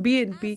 BNP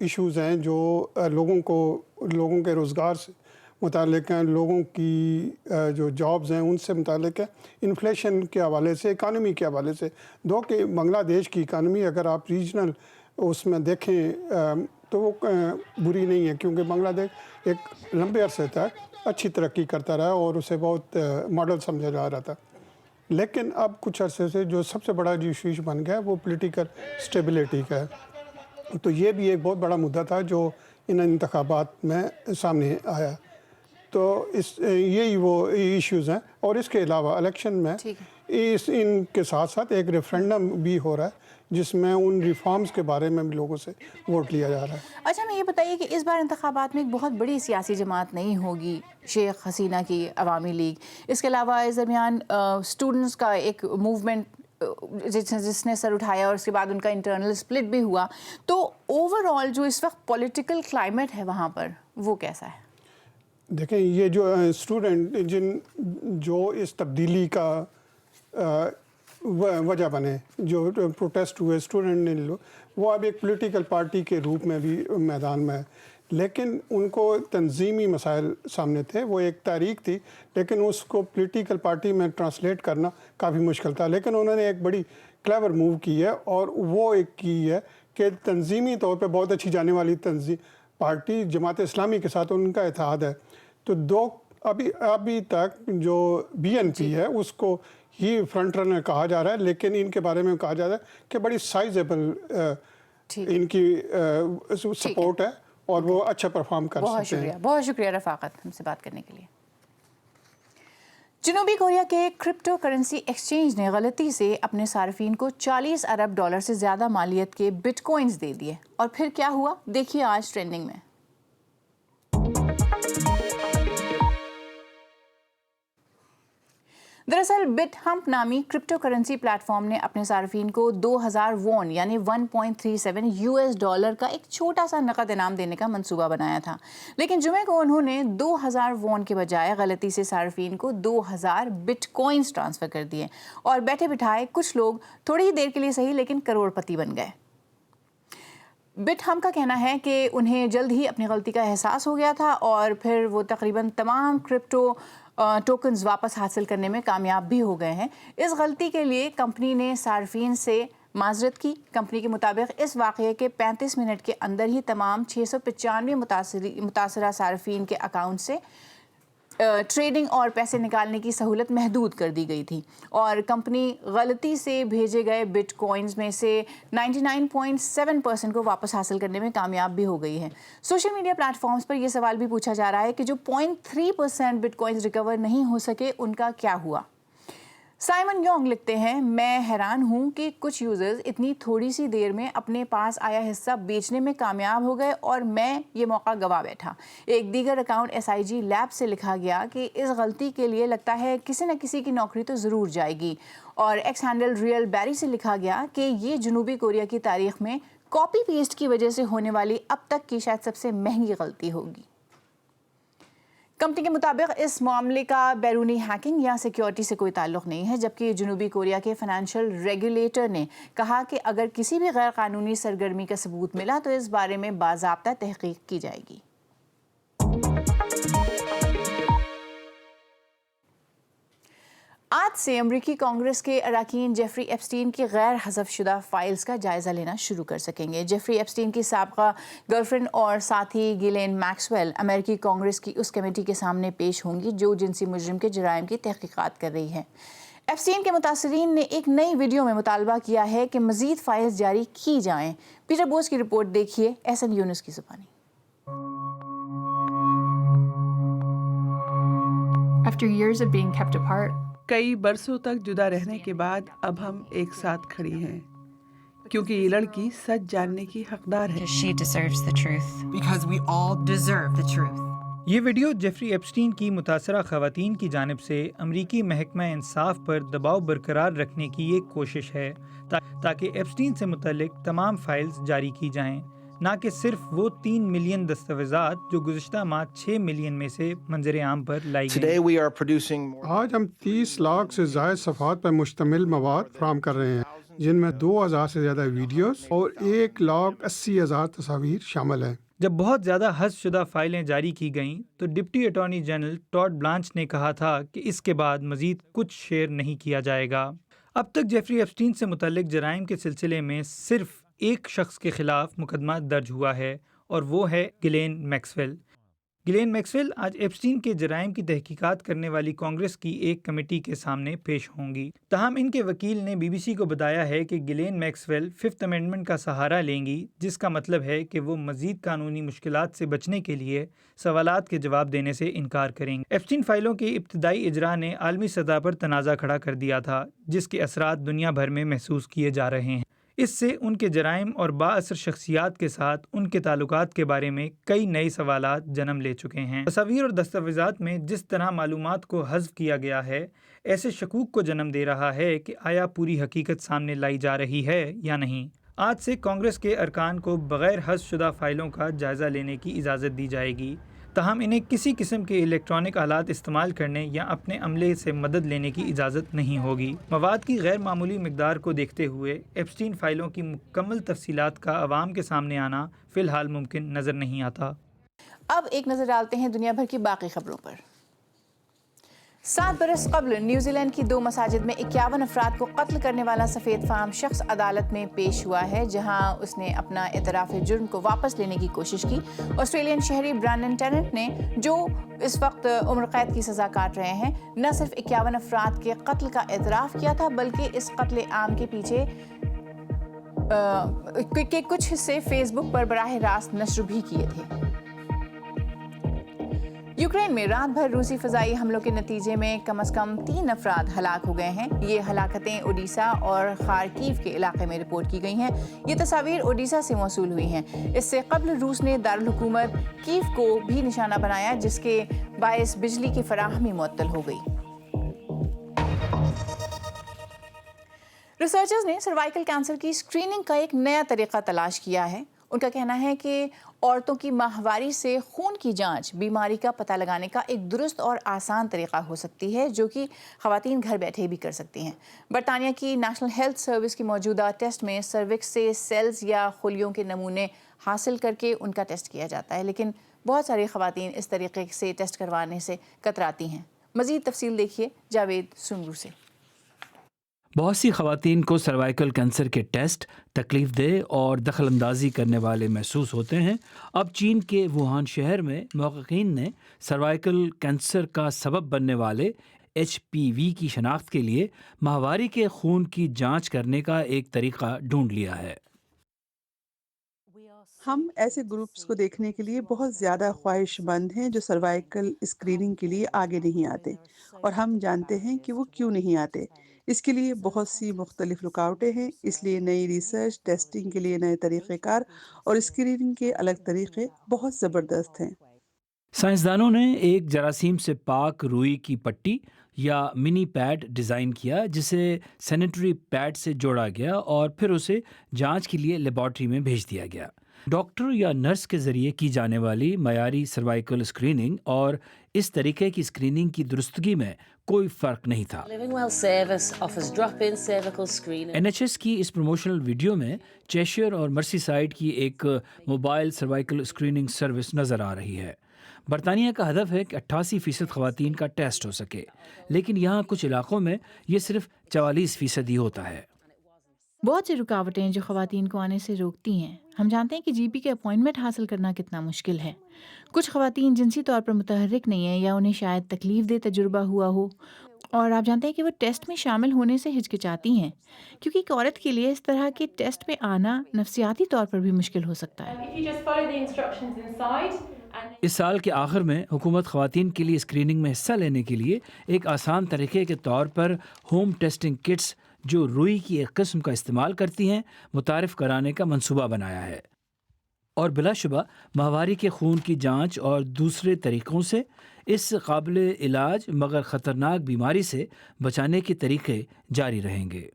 issues ہیں جو لوگوں کے روزگار سے متعلق ہیں، لوگوں کی جو جابز ہیں ان سے متعلق ہے، انفلیشن کے حوالے سے، اکانومی کے حوالے سے. دو کہ بنگلہ دیش کی اکانومی اگر آپ ریجنل اس میں دیکھیں تو وہ بری نہیں ہے، کیونکہ بنگلہ دیش ایک لمبے عرصے تک اچھی ترقی کرتا رہا اور اسے بہت ماڈل سمجھا جا رہا تھا. لیکن اب کچھ عرصے سے جو سب سے بڑا ایشو بن گیا ہے وہ پولیٹیکل اسٹیبلٹی کا ہے. تو یہ بھی ایک بہت بڑا مدعا تھا جو ان انتخابات میں سامنے آیا. تو یہی وہ ایشوز ہیں. اور اس کے علاوہ الیکشن میں ان کے ساتھ ساتھ ایک ریفرینڈم بھی ہو رہا ہے جس میں ان ریفارمز کے بارے میں بھی لوگوں سے ووٹ لیا جا رہا ہے. اچھا ہمیں یہ بتائیے کہ اس بار انتخابات میں ایک بہت بڑی سیاسی جماعت نہیں ہوگی شیخ حسینہ کی عوامی لیگ، اس کے علاوہ اس درمیان اسٹوڈنٹس کا ایک موومنٹ جس نے سر اٹھایا اور اس کے بعد ان کا انٹرنل اسپلٹ بھی ہوا، تو اوور آل جو اس وقت پولیٹیکل کلائمیٹ ہے وہاں پر وہ کیسا ہے؟ دیکھیں یہ جو اسٹوڈنٹ جو اس تبدیلی کا وجہ بنے، جو پروٹیسٹ ہوئے اسٹوڈنٹ نے، وہ اب ایک پولیٹیکل پارٹی کے روپ میں بھی میدان میں ہے. لیکن ان کو تنظیمی مسائل سامنے تھے. وہ ایک تحریک تھی لیکن اس کو پولیٹیکل پارٹی میں ٹرانسلیٹ کرنا کافی مشکل تھا. لیکن انہوں نے ایک بڑی کلیور موو کی ہے اور وہ ایک کی ہے کہ تنظیمی طور پہ بہت اچھی جانے والی پارٹی جماعت اسلامی کے ساتھ ان کا اتحاد ہے. تو ابھی تک جو بی این پی ہے اس کو ہی فرنٹ رنر کہا جا رہا ہے، لیکن ان کے بارے میں کہا جا رہا ہے کہ بڑی سائزیبل ان کی سپورٹ ہے اور وہ اچھا پرفارم کر سکتے ہیں. بہت شکریہ رفاقت ہم سے بات کرنے کے لیے. جنوبی کوریا کے کرپٹو کرنسی ایکسچینج نے غلطی سے اپنے صارفین کو $40 ارب سے زیادہ مالیت کے بٹ کوائنز دے دیے. اور پھر کیا ہوا دیکھیے آج ٹرینڈنگ میں. دراصل بٹ ہمپ نامی کرپٹو کرنسی پلیٹ فارم نے اپنے صارفین کو 2000 وون یعنی $1.37 کا ایک چھوٹا سا نقد انعام دینے کا منصوبہ بنایا تھا. لیکن جمعے کو انہوں نے 2000 وون کے بجائے غلطی سے صارفین کو 2000 بٹ کوائنز ٹرانسفر کر دیے اور بیٹھے بٹھائے کچھ لوگ تھوڑی ہی دیر کے لیے صحیح لیکن کروڑ پتی بن گئے. بٹ ہم کا کہنا ہے کہ انہیں جلد ہی اپنی غلطی کا احساس ہو گیا تھا اور پھر وہ تقریباً تمام کرپٹو ٹوکنز واپس حاصل کرنے میں کامیاب بھی ہو گئے ہیں. اس غلطی کے لیے کمپنی نے صارفین سے معذرت کی. کمپنی کے مطابق اس واقعے کے 35 منٹ کے اندر ہی تمام 695 متاثرہ صارفین کے اکاؤنٹ سے ٹریڈنگ اور پیسے نکالنے کی سہولت محدود کر دی گئی تھی اور کمپنی غلطی سے بھیجے گئے بٹ کوائنز میں سے 99.7% کو واپس حاصل کرنے میں کامیاب بھی ہو گئی ہے. سوشل میڈیا پلیٹ فارمز پر یہ سوال بھی پوچھا جا رہا ہے کہ جو 0.3% بٹ کوائنز ریکور نہیں ہو سکے ان کا کیا ہوا. سائمن یونگ لکھتے ہیں میں حیران ہوں کہ کچھ یوزرز اتنی تھوڑی سی دیر میں اپنے پاس آیا حصہ بیچنے میں کامیاب ہو گئے اور میں یہ موقع گوا بیٹھا. ایک دیگر اکاؤنٹ SIG لیب سے لکھا گیا کہ اس غلطی کے لیے لگتا ہے کسی نہ کسی کی نوکری تو ضرور جائے گی. اور ایکس ہینڈل ریئل بیری سے لکھا گیا کہ یہ جنوبی کوریا کی تاریخ میں کاپی پیسٹ کی وجہ سے ہونے والی اب تک کی شاید سب سے مہنگی غلطی ہوگی. کمپنی کے مطابق اس معاملے کا بیرونی ہیکنگ یا سیکیورٹی سے کوئی تعلق نہیں ہے، جبکہ جنوبی کوریا کے فائنینشیل ریگولیٹر نے کہا کہ اگر کسی بھی غیر قانونی سرگرمی کا ثبوت ملا تو اس بارے میں باضابطہ تحقیق کی جائے گی. آج سے امریکی کانگریس کے اراکین جیفری ایپسٹین کی غیر حذف شدہ فائلز کا جائزہ لینا شروع کر سکیں گے. جیفری ایپسٹین کی سابقہ گرل فرینڈ اور ساتھی گیلین میکسویل امریکی کانگریس کی اس کمیٹی کے سامنے پیش ہوں گی جو جنسی مجرم کے جرائم کی تحقیقات کر رہی ہے. ایپسٹین کے متاثرین نے ایک نئی ویڈیو میں مطالبہ کیا ہے کہ مزید فائلز جاری کی جائیں. پیٹر بوس کی رپورٹ دیکھیے احسن یونس کی زبانی. After years of being kept apart, کئی برسوں تک جدا رہنے کے بعد اب ہم ایک ساتھ کھڑی ہیں کیونکہ یہ لڑکی سچ جاننے کی حقدار ہے. she deserves the truth. Because we all deserve the truth. یہ ویڈیو جیفری ایپسٹین کی متاثرہ خواتین کی جانب سے امریکی محکمہ انصاف پر دباؤ برقرار رکھنے کی ایک کوشش ہے تاکہ ایپسٹین سے متعلق تمام فائلز جاری کی جائیں، نہ کہ صرف وہ 3 ملین دستاویزات جو گزشتہ ماہ 6 ملین میں سے منظر عام پر لائی گئیں. آج ہم 30 لاکھ سے زائد صفحات پر مشتمل مواد فراہم کر رہے ہیں جن میں 2000 سے زیادہ ویڈیوز اور 1,80,000 تصاویر شامل ہیں۔ جب بہت زیادہ حذف شدہ فائلیں جاری کی گئیں تو deputy attorney general Tod Blanch نے کہا تھا کہ اس کے بعد مزید کچھ شیئر نہیں کیا جائے گا۔ اب تک جیفری ایپسٹین سے متعلق جرائم کے سلسلے میں صرف ایک شخص کے خلاف مقدمہ درج ہوا ہے اور وہ ہے گلین میکسویل۔ گلین میکسویل آج ایپسٹین کے جرائم کی تحقیقات کرنے والی کانگریس کی ایک کمیٹی کے سامنے پیش ہوں گی۔ تاہم ان کے وکیل نے بی بی سی کو بتایا ہے کہ گلین میکسویل 5th امینڈمنٹ کا سہارا لیں گی، جس کا مطلب ہے کہ وہ مزید قانونی مشکلات سے بچنے کے لیے سوالات کے جواب دینے سے انکار کریں گے۔ ایپسٹین فائلوں کے ابتدائی اجرا نے عالمی سطح پر تنازع کھڑا کر دیا تھا، جس کے اثرات دنیا بھر میں محسوس کیے جا رہے ہیں۔ اس سے ان کے جرائم اور با اثر شخصیات کے ساتھ ان کے تعلقات کے بارے میں کئی نئے سوالات جنم لے چکے ہیں۔ تصاویر اور دستاویزات میں جس طرح معلومات کو حذف کیا گیا ہے، ایسے شکوک کو جنم دے رہا ہے کہ آیا پوری حقیقت سامنے لائی جا رہی ہے یا نہیں۔ آج سے کانگریس کے ارکان کو بغیر حذف شدہ فائلوں کا جائزہ لینے کی اجازت دی جائے گی، تاہم انہیں کسی قسم کے الیکٹرانک آلات استعمال کرنے یا اپنے عملے سے مدد لینے کی اجازت نہیں ہوگی۔ مواد کی غیر معمولی مقدار کو دیکھتے ہوئے ایپسٹین فائلوں کی مکمل تفصیلات کا عوام کے سامنے آنا فی الحال ممکن نظر نہیں آتا۔ اب ایک نظر ڈالتے ہیں دنیا بھر کی باقی خبروں پر۔ 7 برس قبل نیوزی لینڈ کی 2 مساجد میں 51 افراد کو قتل کرنے والا سفید فام شخص عدالت میں پیش ہوا ہے، جہاں اس نے اپنا اعتراف جرم کو واپس لینے کی کوشش کی۔ آسٹریلین شہری برانڈن ٹیننٹ نے، جو اس وقت عمر قید کی سزا کاٹ رہے ہیں، نہ صرف 51 افراد کے قتل کا اعتراف کیا تھا، بلکہ اس قتل عام کے پیچھے کے کچھ حصے فیس بک پر براہ راست نشر بھی کیے تھے۔ یوکرین میں رات بھر روسی فضائی حملوں کے نتیجے میں کم از کم 3 افراد ہلاک ہو گئے ہیں۔ یہ ہلاکتیں اوڈیسا اور خارکیو کے علاقے میں رپورٹ کی گئی ہیں۔ یہ تصاویر اوڈیسا سے موصول ہوئی ہیں۔ اس سے قبل روس نے دارالحکومت کیف کو بھی نشانہ بنایا، جس کے باعث بجلی کی فراہمی معطل ہو گئی۔ ریسرچرز نے سروائیکل کینسر کی اسکریننگ کا ایک نیا طریقہ تلاش کیا ہے۔ ان کا کہنا ہے کہ عورتوں کی ماہواری سے خون کی جانچ بیماری کا پتہ لگانے کا ایک درست اور آسان طریقہ ہو سکتی ہے، جو کہ خواتین گھر بیٹھے بھی کر سکتی ہیں۔ برطانیہ کی نیشنل ہیلتھ سروس کی موجودہ ٹیسٹ میں سروکس سے سیلز یا خلیوں کے نمونے حاصل کر کے ان کا ٹیسٹ کیا جاتا ہے، لیکن بہت ساری خواتین اس طریقے سے ٹیسٹ کروانے سے کتراتی ہیں۔ مزید تفصیل دیکھیے جاوید سنگرو سے۔ بہت سی خواتین کو سروائیکل کینسر کے ٹیسٹ تکلیف دہ اور دخل اندازی کرنے والے محسوس ہوتے ہیں۔ اب چین کے ووہان شہر میں محققین نے سروائیکل کینسر کا سبب بننے والے HPV کی شناخت کے لیے ماہواری کے خون کی جانچ کرنے کا ایک طریقہ ڈھونڈ لیا ہے۔ ہم ایسے گروپس کو دیکھنے کے لیے بہت زیادہ خواہش مند ہیں جو سروائیکل اسکریننگ کے لیے آگے نہیں آتے، اور ہم جانتے ہیں کہ وہ کیوں نہیں آتے۔ اس کے لیے بہت سی مختلف رکاوٹیں ہیں، اس لیے نئی ریسرچ، ٹیسٹنگ کے لیے نئے طریقہ کار اور اسکریننگ کے الگ طریقے بہت زبردست ہیں۔ سائنسدانوں نے ایک جراثیم سے پاک روئی کی پٹی یا منی پیڈ ڈیزائن کیا، جسے سینیٹری پیڈ سے جوڑا گیا اور پھر اسے جانچ کے لیے لیبارٹری میں بھیج دیا گیا۔ ڈاکٹر یا نرس کے ذریعے کی جانے والی معیاری سروائیکل اسکریننگ اور اس طریقے کی اسکریننگ کی درستگی میں کوئی فرق نہیں تھا۔ NHS کی اس پروموشنل ویڈیو میں چیشیر اور مرسی سائیڈ کی ایک موبائل سروائیکل اسکریننگ سروس نظر آ رہی ہے۔ برطانیہ کا ہدف ہے کہ 88% خواتین کا ٹیسٹ ہو سکے، لیکن یہاں کچھ علاقوں میں یہ صرف 44% ہی ہوتا ہے۔ بہت سی رکاوٹیں جو خواتین کو آنے سے روکتی ہیں۔ ہم جانتے ہیں کہ GP کے اپوائنٹمنٹ حاصل کرنا کتنا مشکل ہے۔ کچھ خواتین جنسی طور پر متحرک نہیں ہیں یا انہیں شاید تکلیف دہ تجربہ ہوا ہو، اور آپ جانتے ہیں کہ وہ ٹیسٹ میں شامل ہونے سے ہچکچاتی ہیں، کیونکہ ایک عورت کے لیے اس طرح کے ٹیسٹ میں آنا نفسیاتی طور پر بھی مشکل ہو سکتا ہے۔ اس سال کے آخر میں حکومت خواتین کے لیے اسکریننگ میں حصہ لینے کے لیے ایک آسان طریقے کے طور پر ہوم ٹیسٹنگ کٹس جو روئی کی ایک قسم کا استعمال کرتی ہیں متعارف کرانے کا منصوبہ بنایا ہے، اور بلا شبہ ماہواری کے خون کی جانچ اور دوسرے طریقوں سے اس قابل علاج مگر خطرناک بیماری سے بچانے کے طریقے جاری رہیں گے۔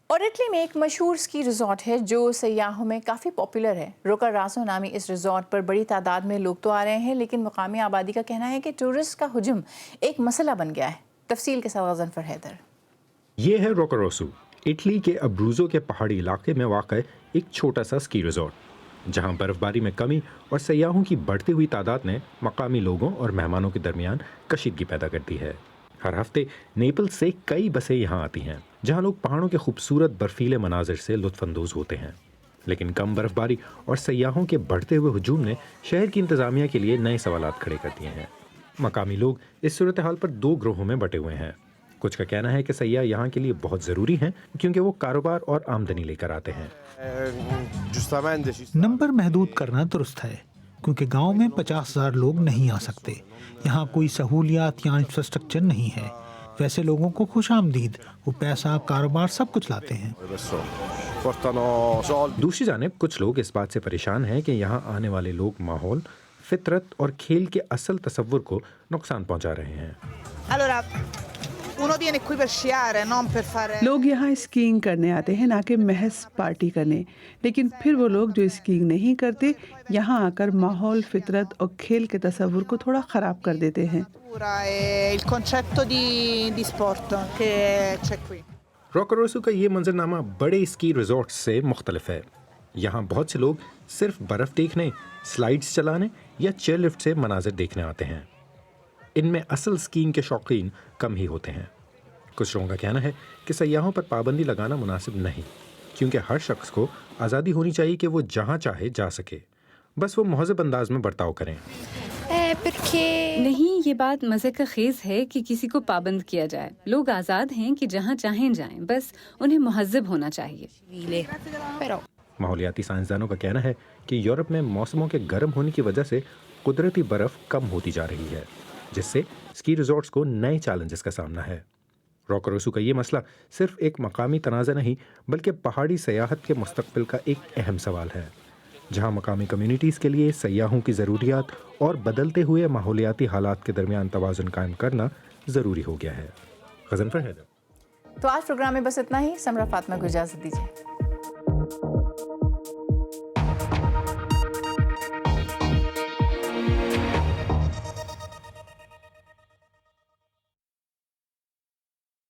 اور اٹلی میں ایک مشہور اسکی ریزورٹ ہے جو سیاحوں میں کافی پاپولر ہے۔ روکا راسو نامی اس ریزورٹ پر بڑی تعداد میں لوگ تو آ رہے ہیں، لیکن مقامی آبادی کا کہنا ہے کہ ٹورسٹ کا ہجوم ایک مسئلہ بن گیا ہے۔ تفصیل کے ساتھ غضنفر حیدر۔ یہ ہے روکاروسو، اٹلی کے ابروزو کے پہاڑی علاقے میں واقع ایک چھوٹا سا اسکی ریزورٹ، جہاں برف باری میں کمی اور سیاحوں کی بڑھتی ہوئی تعداد نے مقامی لوگوں اور مہمانوں کے درمیان کشیدگی پیدا کر دی ہے۔ ہر ہفتے نیپل سے کئی بسیں یہاں آتی ہیں، جہاں لوگ پہاڑوں کے خوبصورت برفیلے مناظر سے لطف اندوز ہوتے ہیں، لیکن کم برف باری اور سیاحوں کے بڑھتے ہوئے ہجوم نے شہر کی انتظامیہ کے لیے نئے سوالات کھڑے کر دیے ہیں۔ مقامی لوگ اس صورتحال پر دو گروہوں میں بٹے ہوئے ہیں۔ کچھ کا کہنا ہے کہ سیاح یہاں کے لیے بہت ضروری ہیں کیونکہ وہ کاروبار اور آمدنی لے کر آتے ہیں۔ نمبر محدود کرنا درست ہے کیونکہ گاؤں میں 50,000 لوگ نہیں آ سکتے، یہاں کوئی سہولیات یا انفراسٹرکچر نہیں ہے۔ ویسے لوگوں کو خوش آمدید، وہ پیسہ، کاروبار سب کچھ لاتے ہیں۔ دوسری جانب کچھ لوگ اس بات سے پریشان ہیں کہ یہاں آنے والے لوگ ماحول، فطرت اور کھیل کے اصل تصور کو نقصان پہنچا رہے ہیں۔ لوگ یہاں اسکیئنگ کرنے آتے ہیں، نہ کہ محض پارٹی کرنے، لیکن پھر وہ لوگ جو اسکیئنگ نہیں کرتے یہاں آ کر ماحول، فطرت اور کھیل کے تصور کو تھوڑا خراب کر دیتے ہیں۔ روکاروسو کا یہ منظرنامہ بڑے اسکی ریزورٹ سے مختلف ہے۔ یہاں بہت سے لوگ صرف برف دیکھنے، سلائیڈز چلانے یا چیئر لفٹ سے مناظر دیکھنے آتے ہیں۔ ان میں اصل اسکیئنگ کے شوقین کم ہی ہوتے ہیں۔ کچھ لوگوں کا کہنا ہے کہ سیاحوں پر پابندی لگانا مناسب نہیں، کیونکہ ہر شخص کو آزادی ہونی چاہیے کہ وہ جہاں چاہے جا سکے، بس وہ مہذب انداز میں برتاؤ کریں۔ نہیں، یہ بات مزے کا خیز ہے کہ کسی کو پابند کیا جائے۔ لوگ آزاد ہیں کہ جہاں چاہیں جائیں، بس انہیں مہذب ہونا چاہیے۔ ماحولیاتی سائنسدانوں کا کہنا ہے کہ یورپ میں موسموں کے گرم ہونے کی وجہ سے قدرتی برف کم ہوتی جا رہی ہے، جس سے اسکی ریزورٹس کو نئے چیلنجز کا سامنا ہے۔ روکاروسو کا یہ مسئلہ صرف ایک مقامی تنازع نہیں بلکہ پہاڑی سیاحت کے مستقبل کا ایک اہم سوال ہے، جہاں مقامی کمیونٹیز کے لیے سیاحوں کی ضروریات اور بدلتے ہوئے ماحولیاتی حالات کے درمیان توازن قائم کرنا ضروری ہو گیا ہے۔ غضنفر حیدر۔ تو آج پروگرام میں بس اتنا ہی۔ سمرا فاطمہ کو اجازت دیجیے۔